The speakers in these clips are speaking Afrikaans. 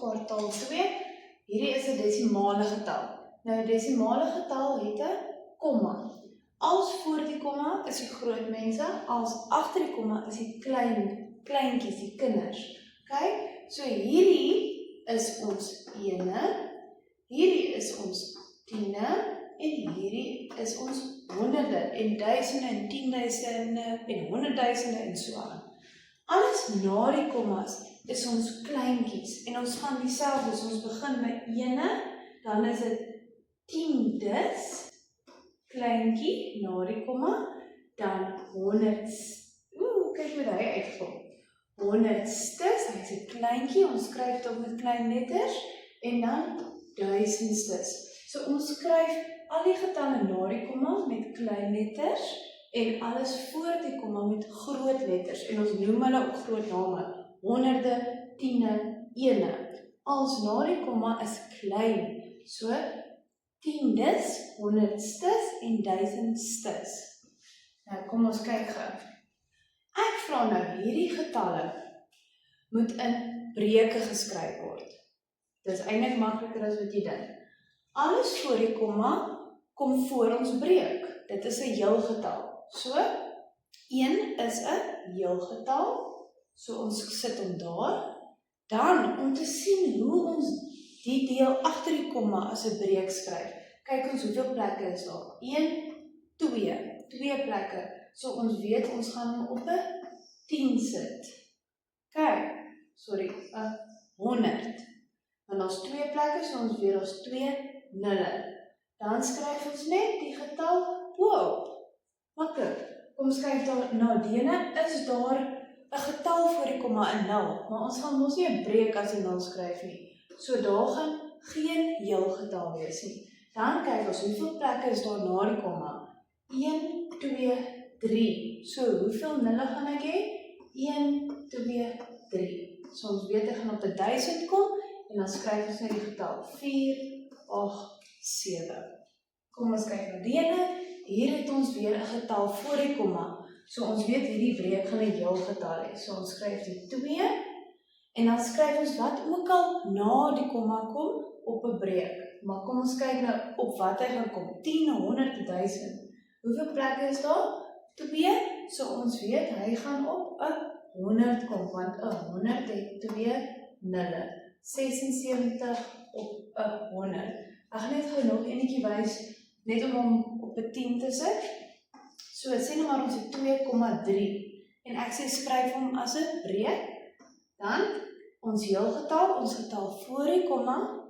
kwartaal 2. Hierdie is 'n desimale getal. Nou 'n desimale getal het 'n komma. Als voor die komma is die groot mense, als agter die komma is die kleintjies, die kinders. Okay? So hierdie is ons ene, hierdie is ons tiene en hierdie is ons honderde en duisende en tienduisende en honderdduisende en so aan. Alles na die kommas is ons kleintjies en ons gaan dieselfde, so ons begin by ene, dan is dit tiendes, kleintjie na die komma, dan kyk hoe hy uitkom. Honderdstes, hy is 'n kleintjie, ons skryf dit op met klein letters, en dan duisendstes. So ons skryf al die getalle na die komma met klein letters, en alles voor die komma met groot letters, en ons noem hulle ook groot name, honderde, tiene, ene. Als na die komma is klein, so tiendes, honderdstes en duisendstes. Nou kom ons kyk gou. Ek vra nou hierdie getalle moet in breuke geskryf word. Dit is eintlik makliker as wat jy dink. Alles voor die komma kom voor ons breuk. Dit is 'n heelgetal. So 1 is 'n heelgetal. So ons sit hom daar. Dan om te sien hoe ons die deel agter die komma as 'n breuk skryf. Kyk ons hoeveel plekke is daar. 1, 2 plekke. So ons weet ons gaan hom op 'n 10 sit. Kyk, 100. Want daar's 2 plekke, so ons weet daar's 2 nulle. Dan skryf ons net die getal bo-op. Maklik. Kom ons kyk daar na dene, is daar 'n getal voor die komma, 'n 0, maar ons gaan mos nie 'n breuk as 'n 0 skryf nie. So daar gaan geen heelgetal wees nie. Dan kyk ons hoeveel plekke is daar na die komma. 1, 2, 3. So hoeveel nulle gaan ek hê? 1, 2, 3. So ons weet ek gaan op 1000 kom en dan skryf ons net die getal 4, 8, 7. Kom ons kyk na dene. Hier het ons weer 'n getal voor die komma. So ons weet hierdie breuk gaan 'n heelgetal hê. So ons skryf die 2 en dan skryf ons wat ook al na die komma kom op 'n breuk. Maar kom ons kyk nou op wat hy gaan kom. 10, 100, 1000. Hoeveel plekke is daar? 2. So ons weet hy gaan op 'n 100 kom, want 'n 100 het 2 nulle. 76 op 'n 100. Ek gaan net gou nog enetjie wys, net om hom op 'n 10 te sit. So sê nou maar ons het 2,3 en ek sê skryf hom as 'n breuk. Dan ons heelgetal, ons getal voor die komma,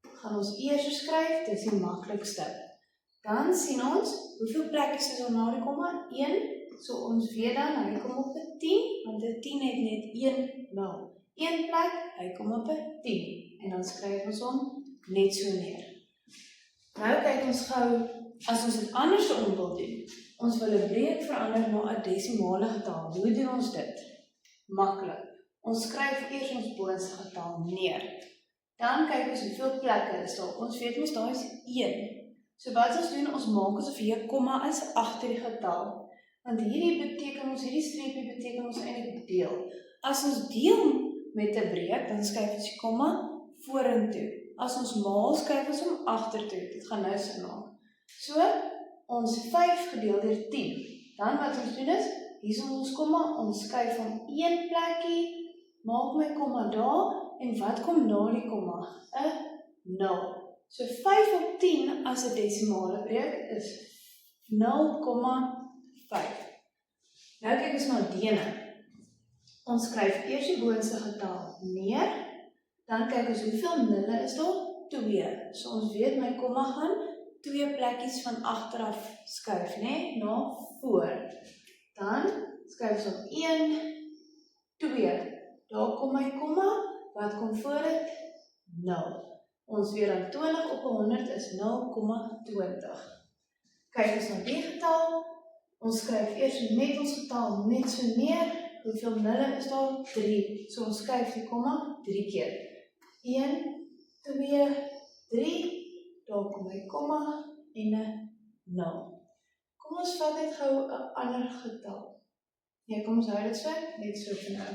gaan ons eers skryf, dit is die maklikste. Dan sien ons hoeveel plekke is daar na die komma? 1. So ons weet dan hy kom op 'n 10, want 'n 10 het net 1 0. 1 plek, hy kom op 'n 10 en dan skryf ons hom net so neer. Nou kyk ons gou, as ons dit andersom wil doen. Ons wil 'n breuk verander na 'n desimale getal. Hoe doen ons dit? Maklik. Ons skryf eers ons boonste getal neer. Dan kyk ons hoeveel plekke is daar. Ons weet mos daar is 1. So wat ons doen, ons maak asof hier 'n komma is agter die getal. Want hierdie streepie beteken ons eintlik deel. As ons deel met 'n breuk, dan skryf ons die komma vorentoe. As ons maal, skryf ons hom agtertoe. Dit gaan nou sin maak. So, ons 5 gedeel deur 10. Dan wat ons doen is, hier is ons komma, ons skuif hom 1 plekkie, maak my komma daar, en wat kom na die komma? 'n 0. So 5 op 10 as 'n desimale breuk is 0,5. Nou kyk ons na dene. Ons skryf eers die boonste getal neer, dan kyk ons hoeveel nulle is daar? 2. So ons weet my komma gaan 2 plekkies van agteraf skuif, né? Na voor. Dan skryf ons op 1, 2. Daar kom my komma, wat kom voor dit? 0. Ons weet dan 20 op 100 is 0,20. Kyk ons na die getal. Ons skryf eers net ons getal net so neer. Hoeveel nulle is daar? 3. So ons skryf die komma 3 keer. 1, 2, 3. Daar kom my komma en 'n 0. Kom ons vat net gou 'n ander getal. Ja, kom ons hou dit so, net so vir nou.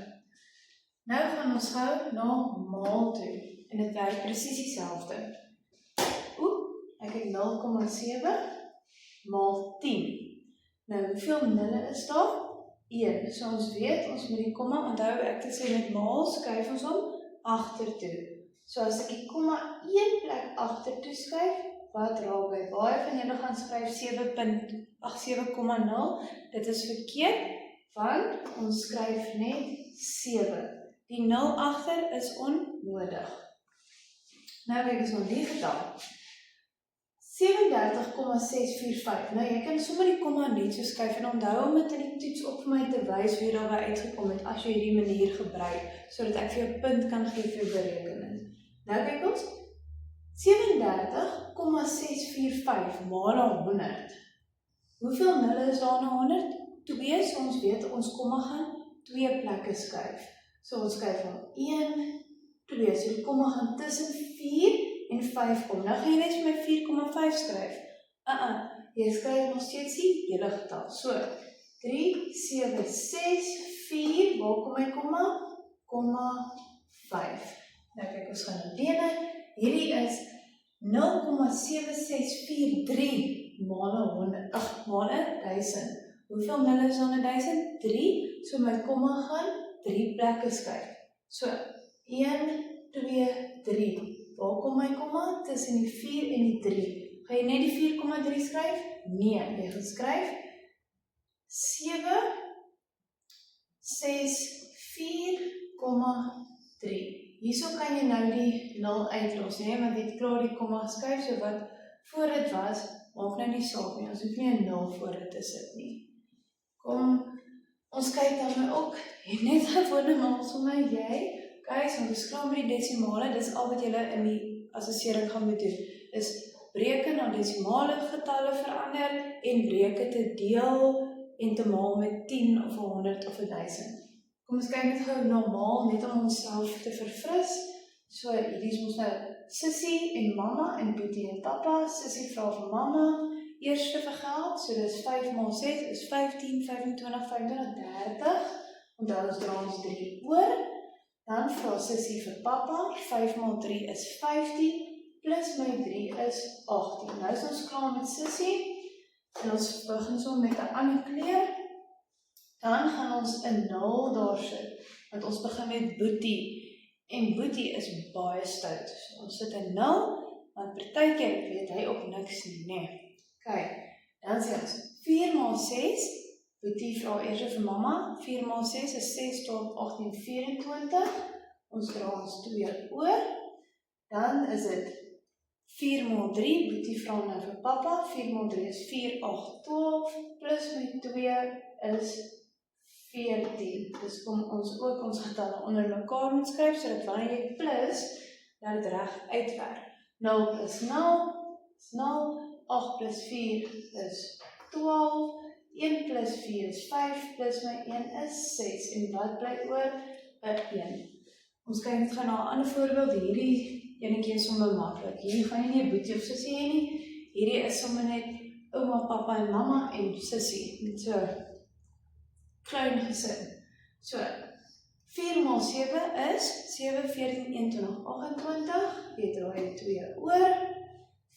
Nou gaan ons gou na maal toe. En dit werk presies dieselfde. Ek het 0,7 maal 10. Nou, hoeveel nulle is daar? 1. So ons weet, ons moet die komma, onthou ek te sê met maal, skryf ons hom agtertoe. So as ek die komma 1 plek agtertoe skryf, wat raak by? Baie van julle gaan skryf 7,0. Dit is verkeerd, want ons skryf net 7. Die 0 agter is onnodig. Nou kyk ons na die getal. 37,645. Nou, jy kan sommer die komma net so skryf en onthou om dit in die toets op vir my te wys hoe jy daarby uitgekom het as jy hierdie manier gebruik, sodat ek vir jou punt kan gee vir jou berekening. Nou kyk ons, 37,645 maal 100. Hoeveel nulle is daar na 100? 2, so ons weet ons komma gaan 2 plekke skryf. So ons skryf van 1, 2, so die komma gaan tussen 4 en 5 kom. Nou gaan jy net vir my 4,5 skryf. Jy skryf nog steeds die hele getal. So, 3, 7, 6, 4, waar kom my komma? 5. Nou kyk, ons gaan nou dele. Hierdie is 0,7643 maal 100, maal 1000. Hoeveel nulle is aan 1000? 3, so my komma gaan 3 plekke skryf. So, 1, 2, 3. Waar kom my komma? Tussen die 4 en die 3. Ga jy net die 4,3 skryf? Nee, jy gaan skryf 7,64,3. Hierso kan jy nou die 0 uitlos, nee, want jy het klaar die komma geskryf, so wat voor dit was, maak nou nie saak nie, ons hoef nie 'n 0 voor dit te sit nie. Kom, ons kyk dan nou ook, net gewone maal sommer jy, guys, want ons klaar met die desimale, dis al wat julle in die assessering gaan moet doen, is breuke na desimale getalle verander, en breuke te deel, en te maal met 10 of 100 of 1000. Kom ons kyk net gou normaal, net om onsself te verfris. So, hierdie is ons nou Sissie en mamma, en Boetie en papa. Sissie vra vir mamma, eerste vir geld, so dis 5 maal 6 is 15, 25, 25, 30. Onthou ons dra ons 3 oor. Dan vra Sissie vir papa, 5 maal 3 is 15, plus my 3 is 18. Nou is ons klaar met Sissie, en ons begin so met 'n ander kleur. Dan gaan ons 'n 0 daar sit, want ons begin met Boetie, en Boetie is baie stout. So ons sit 'n 0, want partykeer weet hy op niks nie, nee. Kyk, dan sê ons 4 maal 6, Boetie vra eers vir mamma, 4 maal 6 is 6, 12, 18, 24, ons dra ons 2 oor, dan is dit 4 maal 3, Boetie vra nou vir papa, 4 maal 3 is 4, 8, 12, plus my 2 is 14. Dus kom ons ook ons getalle onder mekaar moet skryf, sodat wanneer jy plus, dat dit reg uitwerk. 0 plus 0 is 0, 8 plus 4 is 12, 1 plus 4 is 5, plus my 1 is 6, en wat bly oor? 1. Ons kyk net gou na 'n ander voorbeeld, hierdie enetjie is sommer maklik. Hierdie gaan jy nie 'n Boetie of Sissie hê nie, hierdie is sommer net ouma, papa en mamma en Sissie, met so klein gesin. So, 4 maal 7 is 7, 14, 21, 28, jy draai 2 oor,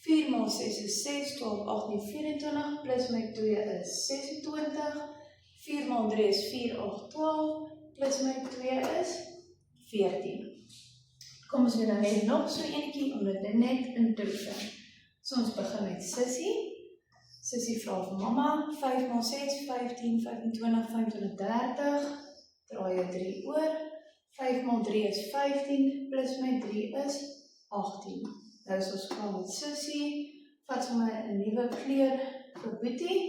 4 maal 6 is 6, 12, 18, 24, plus my 2 is 26, 4 maal 3 is 4, 8, 12, plus my 2 is 14. Kom ons doen dan net nog so enetjie, om dit net in te oefen. So ons begin met Sissie. Sissie vra vir mamma, 5 maal 6, 15, 25, 25, 30, draai jy 3 oor, 5 maal 3 is 15, plus my 3 is 18. Nou is ons klaar met Sissie, vat sommer 'n nuwe kleur vir Boetie,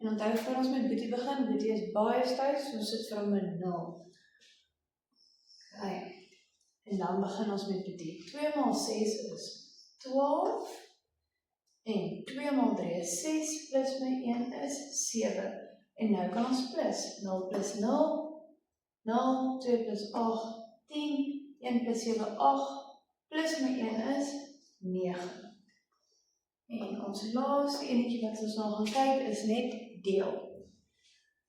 en onthou voor ons met Boetie begin, Boetie is baie stout, so ons sit vir hom 'n 0. Okay. En dan begin ons met Boetie. 2 maal 6 is 12, en 2 maal 3 is 6, plus my 1 is 7. En nou kan ons plus, 0 plus 0, 0, 2 plus 8, 10, 1 plus 7, 8, plus my 1 is 9. En ons laaste enetjie wat ons nou gaan kyk is net deel.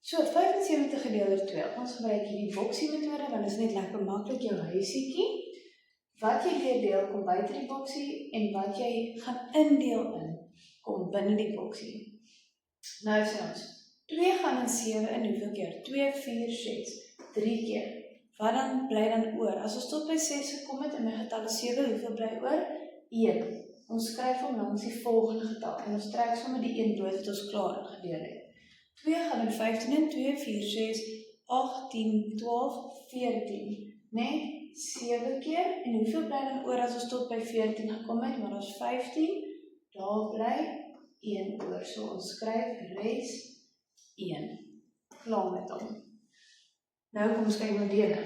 So, 75 gedeel deur 2. Ons gebruik hierdie boksie metode, want dit is net lekker maklik jou huisiekie. Wat jy weerdeel kom buite die boksie en wat jy gaan indeel kom binne die boksie. Nou sê ons, 2 gaan in 7 in hoeveel keer? 2, 4, 6, 3 keer. Wat dan bly dan oor? As ons tot by 6 gekom het en my getal is 7, hoeveel bly oor? 1. Ons skryf hom langs die volgende getal en ons trek sommer die 1 dood wat ons klaar ingedeel het. 2 gaan in 15 in 2, 4, 6, 8, 10, 12, 14. Nee, 7 keer. En hoeveel bly dan oor as ons tot by 14 gekom het? Maar ons 15, daar bly 1 oor. So ons skryf res 1. Klaar met hom. Nou kom ons kyk na dele.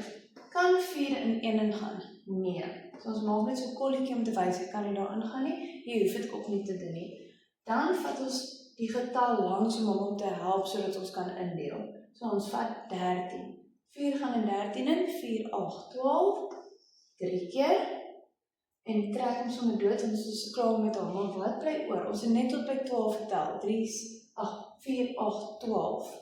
Kan 4 in 1 ingaan? Nee. So ons maak net so 'n kolletjie om te wys, ek kan nie daar ingaan nie. Jy hoef dit ook nie te doen nie. Dan vat ons die getal langs om te help sodat ons kan indeel. So ons vat 13. 4 gaan in 13 in, 4, 8, 12. 3 keer. En trek hom sommer dood, ons is klaar met hom. Maar wat bly oor? Ons het net tot by 12 getel. 3, 4, 8, 12.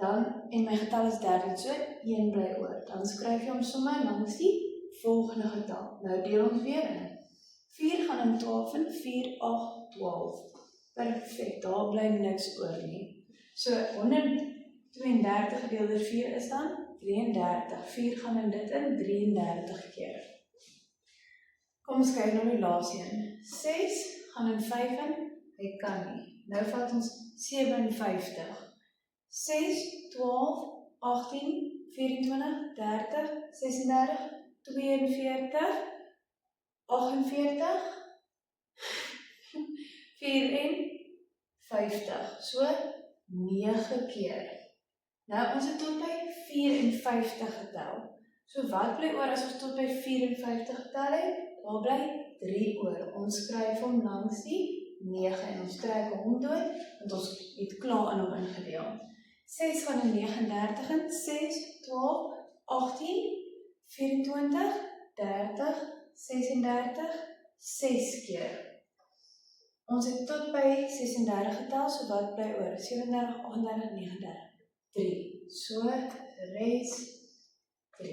Dan, en my getal is 13, so 1 bly oor. Dan skryf jy hom sommer langs die volgende getal. Nou deel ons weer in. 4 gaan in 12 in, 4, 8, 12. Perfect, daar bly niks oor nie. So 132 gedeeld deur 4 is dan 33. 4 gaan in dit in, 33 keer. Kom ons kyk na die laaste een. 6 gaan in 5 in, hy kan nie. Nou vat ons 57. 6, 12, 18, 24, 30, 36, 42, 48, 54. So 9 keer. Nou ons het tot by 54 getel. So wat bly oor as ons tot by 54 getel het? Daar bly 3 oor. Ons skryf hom langs die 9 en ons trek hom dood, want ons het klaar in hom ingedeel. 6 gaan in 39 in, 6, 12, 18, 24, 30, 36, 6 keer. Ons het tot by 36 getel, so wat bly oor? 37, 38, 39, 3. So, res 3.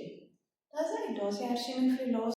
Daar's die hersienings vir die laaste